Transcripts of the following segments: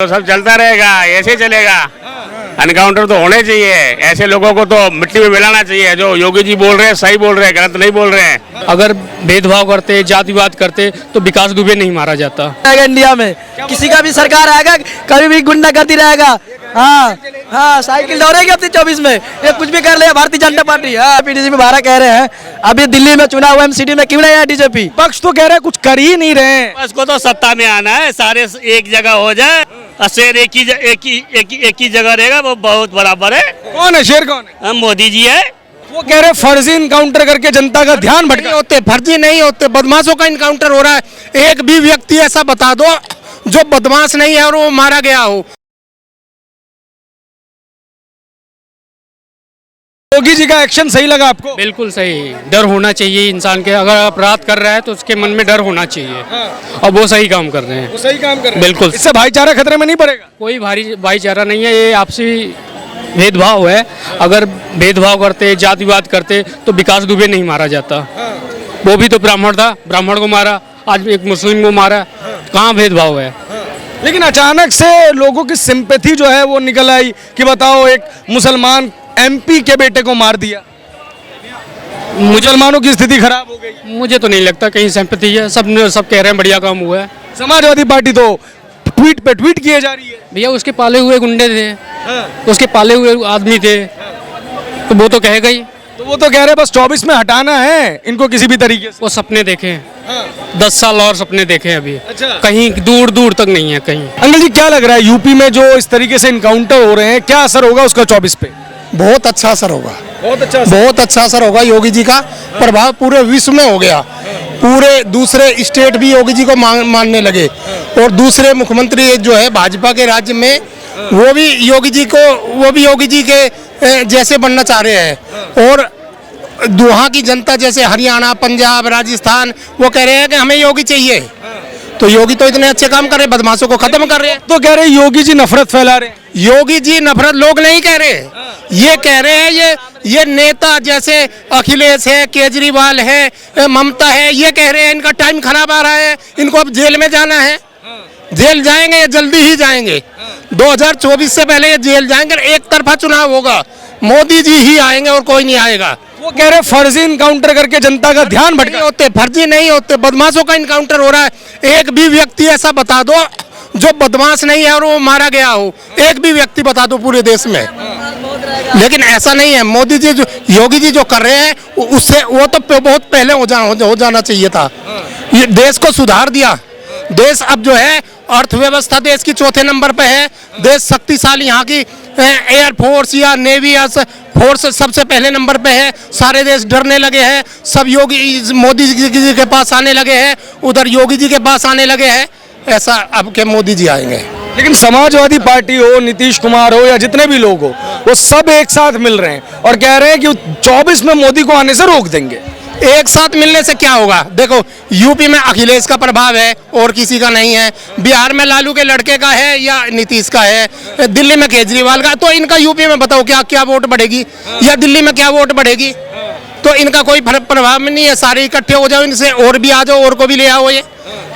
तो सब चलता रहेगा, ऐसे चलेगा। एनकाउंटर तो होने चाहिए, ऐसे लोगों को तो मिट्टी में मिलाना चाहिए। जो योगी जी बोल रहे हैं सही बोल रहे हैं, गलत नहीं बोल रहे हैं। अगर भेदभाव करते, जातिवाद करते तो विकास दुबे नहीं मारा जाता। इंडिया में किसी का भी सरकार आएगा कभी भी गुंडागर्दी रहेगा। हाँ हाँ, साइकिल दौड़ेगी अपनी 24 में, ये कुछ भी कर ले भारतीय जनता पार्टी। हाँ, बीजेपी बारह कह रहे हैं अभी दिल्ली में चुनाव हुआ, एमसीडी में क्यों नहीं है बीजेपी? पक्ष तो कह रहे हैं कुछ कर ही नहीं रहे हैं। बस को तो सत्ता में आना है, सारे एक जगह हो जाए, शेर एक ही जगह रहेगा, वो बहुत बराबर है। कौन है शेर, कौन है? मोदी जी है। वो कह रहे हैं फर्जी इनकाउंटर करके जनता का ध्यान भटका होते, फर्जी नहीं होते, बदमाशों का इनकाउंटर हो रहा है। एक भी व्यक्ति ऐसा बता दो जो बदमाश नहीं है और वो मारा गया हो। योगी जी का एक्शन सही लगा आपको? बिल्कुल सही। डर होना चाहिए इंसान के, अगर अपराध कर रहा है तो उसके मन में डर होना चाहिए। और वो सही काम कर रहे हैं। वो सही काम कर रहे हैं। बिल्कुल। इससे भाईचारा खतरे में नहीं पड़ेगा? कोई भाईचारा नहीं है, ये आपसी भेदभाव है। अगर भेदभाव करते, जातिवाद करते तो विकास दुबे नहीं मारा जाता। वो भी तो ब्राह्मण था, ब्राह्मण को मारा, आज एक मुस्लिम को मारा। कहाँ भेदभाव है? लेकिन अचानक से लोगों की सिंपैथी जो है वो निकल आई कि बताओ एक मुसलमान एमपी के बेटे को मार दिया, मुसलमानों की स्थिति खराब हो गई। मुझे तो नहीं लगता कहीं सिंपैथी है। सब कह रहे हैं बढ़िया काम हुआ है। समाजवादी पार्टी तो ट्वीट पे ट्वीट किए जा रही है। भैया उसके पाले हुए गुंडे थे, उसके पाले हुए आदमी थे, तो वो तो कहेगा ही। तो वो तो कह रहे हैं बस 24 में हटाना है इनको किसी भी तरीके से। वो सपने देखे हैं, 10 साल और सपने देखे हैं अभी। अच्छा। कहीं दूर दूर तक नहीं है कहीं। अंकल जी क्या लग रहा है यूपी में जो इस तरीके से इनकाउंटर हो रहे हैं, क्या असर होगा उसका 24 पे? बहुत अच्छा असर होगा, बहुत अच्छा बहुत अच्छा असर होगा। योगी जी का प्रभाव पूरे विश्व में हो गया। पूरे दूसरे स्टेट भी योगी जी को मानने लगे। और दूसरे मुख्यमंत्री जो है भाजपा के राज्य में, वो भी योगी जी के जैसे बनना चाह रहे हैं। और वहाँ की जनता जैसे हरियाणा, पंजाब, राजस्थान, वो कह रहे हैं कि हमें योगी चाहिए। तो योगी तो इतने अच्छे काम कर रहे हैं, बदमाशों को खत्म कर रहे हैं। तो कह रहे हैं योगी जी नफरत फैला रहे हैं। योगी जी नफरत लोग नहीं कह रहे, ये कह रहे हैं ये नेता जैसे अखिलेश है, केजरीवाल है, ममता है, ये कह रहे हैं इनका टाइम खराब आ रहा है, इनको अब जेल में जाना है। जेल जाएंगे, ये जल्दी ही जाएंगे। 2024 से पहले ये जेल जाएंगे। एक तरफा चुनाव होगा, मोदी जी ही आएंगे और कोई नहीं आएगा। वो कह रहे हैं फर्जी इनकाउंटर करके जनता का ध्यान भटका होते, फर्जी नहीं होते, बदमाशों का इनकाउंटर हो रहा है। एक भी व्यक्ति ऐसा बता दो जो बदमाश नहीं है और वो मारा गया हो। एक भी व्यक्ति बता दो पूरे देश में। लेकिन ऐसा नहीं है। मोदी जी योगी जी जो कर रहे हैं उससे वो तो बहुत पहले हो जाना चाहिए था। ये देश को सुधार दिया। देश अब जो है अर्थव्यवस्था देश की चौथे नंबर पे है। देश शक्तिशाली, यहाँ की एयरफोर्स या नेवी या फोर्स सबसे पहले नंबर पे है। सारे देश डरने लगे हैं, सब मोदी जी के पास आने लगे हैं, उधर योगी जी के पास आने लगे हैं। ऐसा अब के मोदी जी आएंगे। लेकिन समाजवादी पार्टी हो, नीतीश कुमार हो या जितने भी लोग हो, वो सब एक साथ मिल रहे हैं और कह रहे हैं कि 24 में मोदी को आने से रोक देंगे। एक साथ मिलने से क्या होगा? देखो यूपी में अखिलेश का प्रभाव है और किसी का नहीं है। बिहार में लालू के लड़के का है या नीतीश का है, दिल्ली में केजरीवाल का। तो इनका यूपी में बताओ क्या वोट बढ़ेगी, या दिल्ली में क्या वोट बढ़ेगी? तो इनका कोई प्रभाव नहीं है। सारे इकट्ठे हो जाओ, इनसे और भी आ जाओ, और को भी ले आओ, ये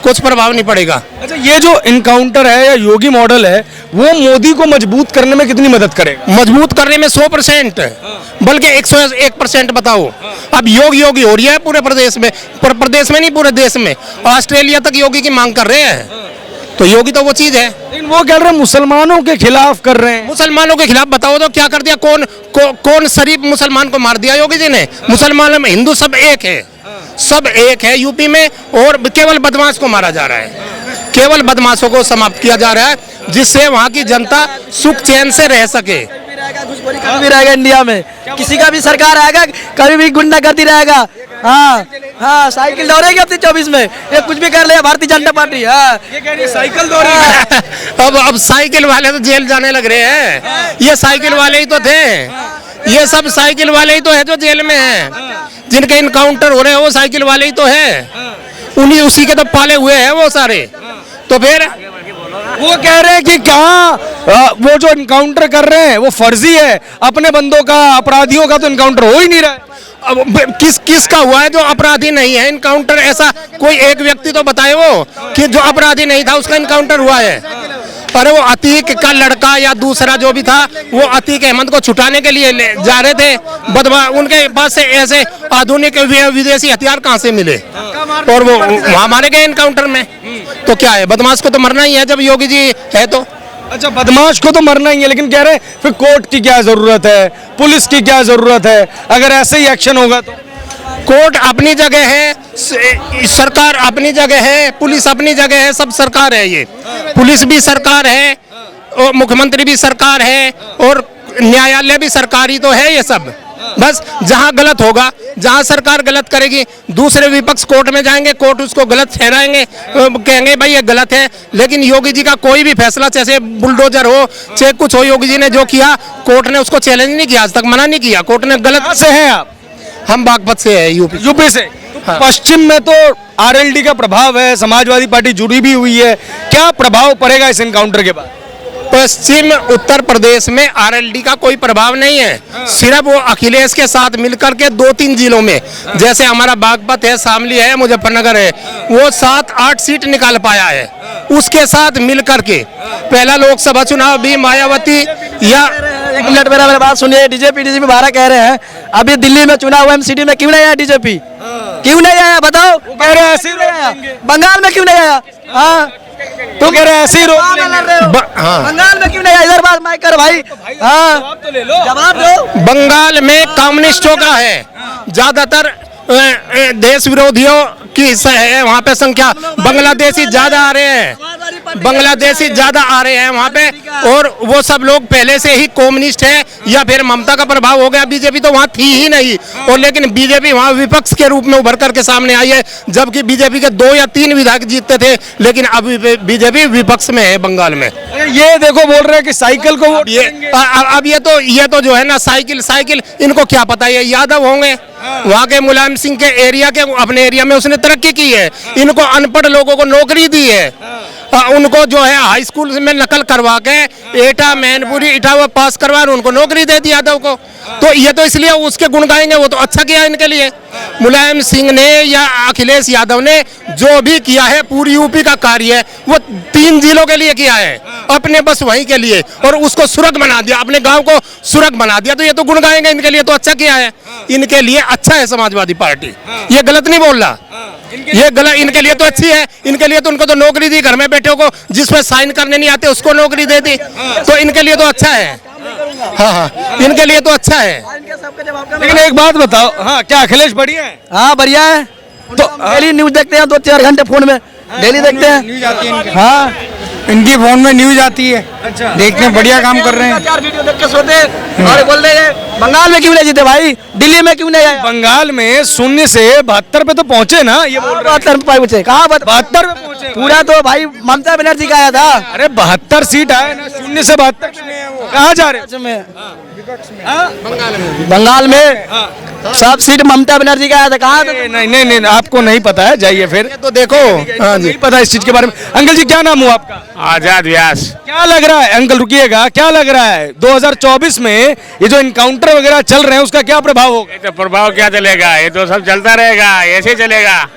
कुछ प्रभाव नहीं पड़ेगा। अच्छा, ये जो इनकाउंटर है या योगी मॉडल है, वो मोदी को मजबूत करने में कितनी मदद करेगा? मजबूत करने में 100%, बल्कि 101% बताओ। अब योगी हो रही है पूरे प्रदेश में, नहीं पूरे देश में। ऑस्ट्रेलिया तक योगी की मांग कर रहे हैं। तो योगी तो वो चीज है। लेकिन वो कह रहे हैं मुसलमानों के खिलाफ कर रहे हैं। मुसलमानों के खिलाफ बताओ तो क्या कर दिया? कौन शरीफ मुसलमान को मार दिया योगी जी ने? मुसलमान में हिंदू सब एक है, सब एक है यूपी में। और केवल बदमाश को मारा जा रहा है, केवल बदमाशों को समाप्त किया जा रहा है, जिससे वहाँ की जनता सुख चैन से रह सके। भी रहेगा इंडिया में किसी का भी सरकार आएगा कभी भी गुंडागर्दी रहेगा। हाँ हाँ, साइकिल दौड़ेगी अपनी 24 में, ये कुछ भी कर ले भारतीय जनता पार्टी। हाँ, ये कह रही है साइकिल दौड़ेगी। अब साइकिल वाले तो जेल जाने लग रहे हैं। ये साइकिल वाले ही तो थे, ये सब साइकिल वाले ही तो है जो जेल में हैं। जिनके इनकाउंटर हो रहे हैं वो साइकिल वाले ही तो है। उसी के तो पाले हुए हैं वो सारे। तो फिर वो कह रहे हैं कि कहाँ वो जो इनकाउंटर कर रहे हैं वो फर्जी है, अपने बंदों का, अपराधियों का तो इनकाउंटर हो ही नहीं रहा है। अब किसका हुआ है जो अपराधी नहीं है इनकाउंटर? ऐसा कोई एक व्यक्ति तो बताए वो कि जो अपराधी नहीं था उसका इनकाउंटर हुआ है। अरे वो अतीक का लड़का या दूसरा जो भी था वो अतीक अहमद को छुटाने के लिए जा रहे थे बदमा, उनके पास से ऐसे आधुनिक विदेशी हथियार कहाँ से मिले और वो वहाँ मारे गए एनकाउंटर में। तो क्या है, बदमाश को तो मरना ही है जब योगी जी है तो। अच्छा, बदमाश को तो मरना ही है, लेकिन कह रहे हैं फिर कोर्ट की क्या जरूरत है, पुलिस की क्या जरूरत है, अगर ऐसे ही एक्शन होगा तो। कोर्ट अपनी जगह है, सरकार अपनी जगह है, पुलिस अपनी जगह है, सब सरकार है। ये पुलिस भी सरकार है और मुख्यमंत्री भी सरकार है और न्यायालय भी सरकारी तो है। ये सब बस जहां गलत होगा, जहां सरकार गलत करेगी, दूसरे विपक्ष कोर्ट में जाएंगे, कोर्ट उसको गलत ठहराएंगे, कहेंगे भाई ये गलत है। लेकिन योगी जी का कोई भी फैसला, चाहे बुलडोजर हो चाहे कुछ हो, योगी जी ने जो किया कोर्ट ने उसको चैलेंज नहीं किया, आज तक मना नहीं किया। कोर्ट ने गलत से हैं आप? हम बागपत से है, यूपी से। हाँ। पश्चिम में तो आरएलडी का प्रभाव है, समाजवादी पार्टी जुड़ी भी हुई है, क्या प्रभाव पड़ेगा इस एनकाउंटर के बाद? पश्चिम उत्तर प्रदेश में आरएलडी का कोई प्रभाव नहीं है। सिर्फ वो अखिलेश के साथ मिलकर के 2-3 जिलों में, जैसे हमारा बागपत है, शामली है, मुजफ्फरनगर है, वो 7-8 सीट निकाल पाया है उसके साथ मिलकर के। पहला लोकसभा चुनाव भी मायावती या एक मिनट मेरा बात सुनिए। डीजेपी बारह कह रहे हैं अभी दिल्ली में चुनाव हुआ, एमसीडी में क्यों नहीं आया डीजेपी? क्यों नहीं आया बताओ? कह रहे हैं ऐसे ही रोक लेंगे। बंगाल में क्यों नहीं आया? हाँ तो कह रहे हैं ऐसे ही रोक हाँ। बंगाल में क्यों नहीं आया? इधर बात मैं कर भाई। हाँ जवाब दो। बंगाल में कम्युनिस्टों का है ज्यादातर, देश विरोधियों की है वहाँ पे संख्या। बांग्लादेशी ज्यादा आ रहे हैं, बांग्लादेशी ज्यादा आ रहे हैं वहाँ पे, और वो सब लोग पहले से ही कम्युनिस्ट है या फिर ममता का प्रभाव हो गया। बीजेपी तो वहाँ थी ही नहीं, और लेकिन बीजेपी वहाँ विपक्ष के रूप में उभर करके सामने आई है, जबकि बीजेपी के 2 या 3 विधायक जीतते थे, लेकिन अब बीजेपी विपक्ष में है बंगाल में। ये देखो बोल रहे हैं कि साइकिल को वोट देंगे। अब ये तो जो है ना साइकिल इनको क्या पता है, यादव होंगे वहाँ के। मुलायम सिंह के एरिया के अपने एरिया में उसने तरक्की की है, इनको अनपढ़ लोगों को नौकरी दी है, उनको जो है हाई स्कूल में नकल करवा के एटा मैनपुरी इटावा पास करवा उनको नौकरी दे दी यादव को। तो ये तो इसलिए उसके गुण गाएंगे, वो तो अच्छा किया इनके लिए। मुलायम सिंह ने या अखिलेश यादव ने जो भी किया है पूरी यूपी का कार्य वो 3 जिलों के लिए किया है, अपने बस वहीं के लिए, और उसको सुरग बना दिया, अपने गांव को सुरग बना दिया। तो ये तो गुण गाएंगे इनके लिए, तो अच्छा किया है इनके लिए, अच्छा है समाजवादी पार्टी, ये गलत नहीं बोल रहा, ये गलत इनके लिए तो अच्छी है। इनके लिए तो उनको तो नौकरी दी, घर में बैठे को जिसमें साइन करने नहीं आते उसको नौकरी दे दी, तो इनके लिए तो अच्छा है। हाँ, इनके लिए तो अच्छा है। लेकिन एक बात बताओ, हाँ क्या अखिलेश बढ़िया है? हाँ बढ़िया है। तो डेली न्यूज देखते हैं 2-4 घंटे फोन में, डेली देखते हैं न्यूज आती है। हाँ इनकी फोन में न्यूज आती है। अच्छा, देखते हैं, बढ़िया काम कर रहे हैं। 4 वीडियो देख के सोते और बोल रहे हैं बंगाल में क्यों नहीं जीते भाई, दिल्ली में क्यों नहीं आया? बंगाल में 0 से 72 पे तो पहुंचे ना, ये बोल रहे हैं। 72 पे पहुंचे, कहाँ 72 पे पहुंचे? पूरा तो भाई ममता बनर्जी का आया था। अरे 72 सीट आए ना, 0 से 72 कहाँ जा रहे में बंगाल में सब सीट ममता बनर्जी का आया था। कहाँ था? नहीं, आपको नहीं पता है, जाइए फिर। तो देखो, हाँ जी, नहीं पता इस चीज के बारे में। अंकल जी क्या नाम हुआ आपका? आजाद व्यास। क्या लग रहा है अंकल, रुकिएगा, क्या लग रहा है 2024 में ये जो इनकाउंटर वगैरह चल रहे हैं उसका क्या प्रभाव होगा? ये तो प्रभाव क्या चलेगा, ये तो सब चलता रहेगा, ऐसे चलेगा।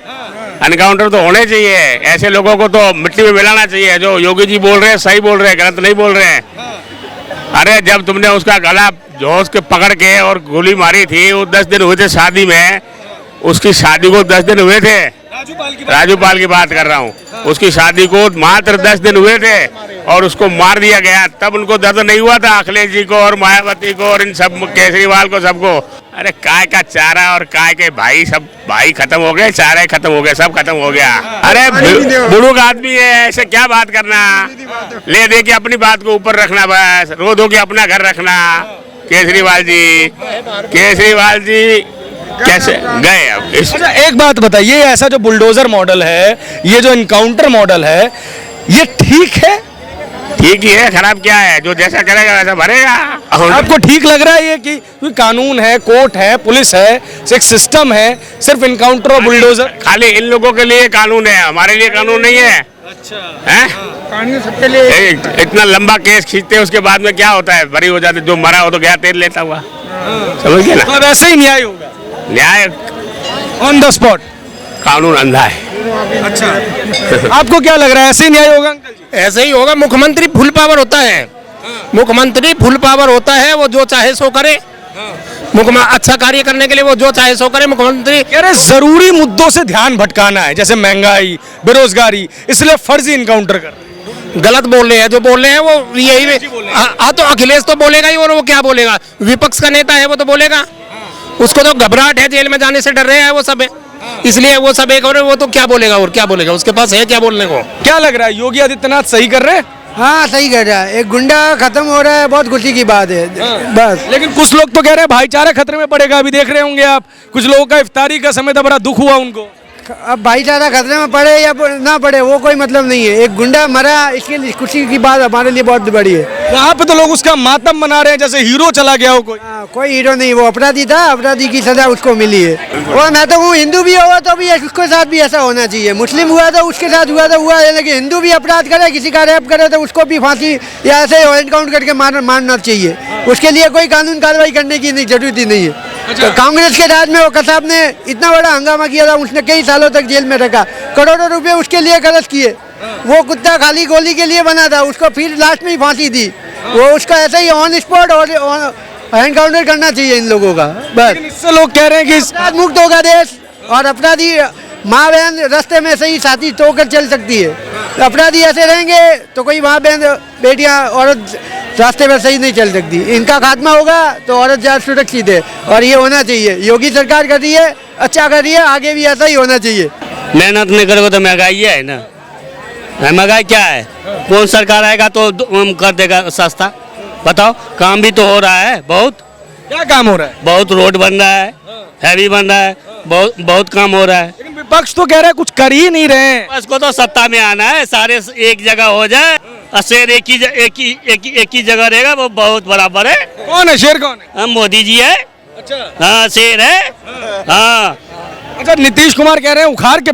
एनकाउंटर तो होने चाहिए, ऐसे लोगों को तो मिट्टी में मिलाना चाहिए। जो योगी जी बोल रहे हैं सही बोल रहे हैं, गलत नहीं बोल रहे हैं। अरे जब तुमने उसका गला जोश के पकड़ के और गोली मारी थी, वो 10 दिन हुए थे शादी में, उसकी शादी को 10 दिन हुए थे। राजूपाल की बात कर रहा हूँ, उसकी शादी को मात्र 10 दिन हुए थे और उसको मार दिया गया। तब उनको दर्द नहीं हुआ था अखिलेश जी को और मायावती को और इन सब केजरीवाल को, सबको। अरे काय का चारा और काय के भाई, सब भाई खत्म हो गए, चारे खत्म हो गए, सब खत्म हो गया। अरे बुजुर्ग आदमी है, ऐसे क्या बात करना, ले दे के अपनी बात को ऊपर रखना, बस रो धो के अपना घर रखना। केजरीवाल जी कैसे गए अब अच्छा, एक बात बताइए, ऐसा जो बुलडोजर मॉडल है, ये जो इनकाउंटर मॉडल है, ये ठीक है? ठीक ही है, खराब क्या है? जो जैसा करेगा वैसा भरेगा। आपको ठीक लग रहा है ये कि कानून है, कोर्ट है, पुलिस है, एक सिस्टम है, सिर्फ इनकाउंटर और बुलडोजर? खाली इन लोगों के लिए कानून है, हमारे लिए कानून नहीं है। अच्छा है, कानून सबके लिए। इतना लंबा केस खींचते हैं, उसके बाद में क्या होता है, बरी हो जाते, जो मरा हो तो गया तेल लेता हुआ, समझ गए ना? तो वैसे ही न्याय होगा, न्याय ऑन द स्पॉट। कानून अंधा है। अच्छा, आपको क्या लग रहा है, ऐसे न्याय होगा अंकल जी? ऐसे ही होगा। मुख्यमंत्री फुल पावर होता है, मुख्यमंत्री फुल पावर होता है, वो जो चाहे सो करे। मुख्यमंत्री अच्छा कार्य करने के लिए वो जो चाहे सो करे। मुख्यमंत्री कह रहे जरूरी मुद्दों से ध्यान भटकाना है, जैसे महंगाई, बेरोजगारी, इसलिए फर्जी इनकाउंटर कर रहे हैं। गलत बोल रहे हैं, जो बोल रहे हैं वो यही। तो अखिलेश तो बोलेगा ही, और वो क्या बोलेगा? विपक्ष का नेता है वो तो बोलेगा। उसको तो घबराहट है, जेल में जाने से डर रहे हैं वो सब है, इसलिए वो सब एक। और वो तो क्या बोलेगा, और क्या बोलेगा? उसके पास है क्या बोलने को? क्या लग रहा है, योगी आदित्यनाथ सही कर रहे हैं? हाँ सही कह रहा है, एक गुंडा खत्म हो रहा है, बहुत खुशी की बात है। बस लेकिन कुछ लोग तो कह रहे हैं भाईचारा खतरे में पड़ेगा। अभी देख रहे होंगे आप, कुछ लोगों का इफ्तारी का समय था, बड़ा दुख हुआ उनको। अब भाईचारा खतरे में पड़े या ना पड़े वो कोई मतलब नहीं है। एक गुंडा मरा, इसके लिए खुशी की बात हमारे लिए बहुत बड़ी है। वहाँ पे तो लोग उसका मातम मना रहे हैं जैसे हीरो चला गया हो कोई। कोई हीरो नहीं, वो अपराधी था, अपराधी की सजा उसको मिली है। और मैं तो हूँ, हिंदू भी हुआ तो भी उसके साथ भी ऐसा होना चाहिए। मुस्लिम हुआ तो उसके साथ हुआ है, लेकिन हिंदू भी अपराध करे, किसी का रेप करे तो उसको भी फांसी या ऐसे एनकाउंट करके मारना चाहिए। उसके लिए कोई कानून कार्रवाई करने की जरूरत ही नहीं है। तो कांग्रेस के राज में वो कसाब ने इतना बड़ा हंगामा किया था, उसने कई सालों तक जेल में रखा, करोड़ों रुपए उसके लिए खर्च किए। वो कुत्ता खाली गोली के लिए बना था, उसको फिर लास्ट में ही फांसी दी। वो उसका ऐसे ही ऑन स्पॉट और एनकाउंटर करना चाहिए इन लोगों का। बस इससे लोग कह रहे हैं कि अपराध मुक्त होगा देश, और अपराधी माँ बहन रास्ते में सही साथी होकर चल सकती है। अपराधी ऐसे रहेंगे तो कोई माँ बहन बेटियाँ औरत रास्ते में सही नहीं चल सकती। इनका खात्मा होगा तो औरत ज़्यादा सुरक्षित है, और ये होना चाहिए। योगी सरकार कर रही है, अच्छा कर रही है, आगे भी ऐसा ही होना चाहिए। मेहनत नहीं करोगे तो महंगाई है ना। महंगाई क्या है? कौन सरकार आएगा तो कर देगा सस्ता? बताओ, काम भी तो हो रहा है बहुत। क्या काम हो रहा है? बहुत रोड बन रहा है, हैवी बन रहा है, बहुत काम हो रहा है। लेकिन विपक्ष तो कह रहे हैं कुछ कर ही नहीं रहे हैं। उसको तो सत्ता में आना है, सारे एक जगह हो जाए, और शेर एक ही जगह रहेगा, वो बहुत बराबर है। कौन है शेर, कौन है? हम मोदी जी है। अच्छा, हाँ शेर है। हाँ अच्छा, नीतीश कुमार कह रहे हैं उखाड़ के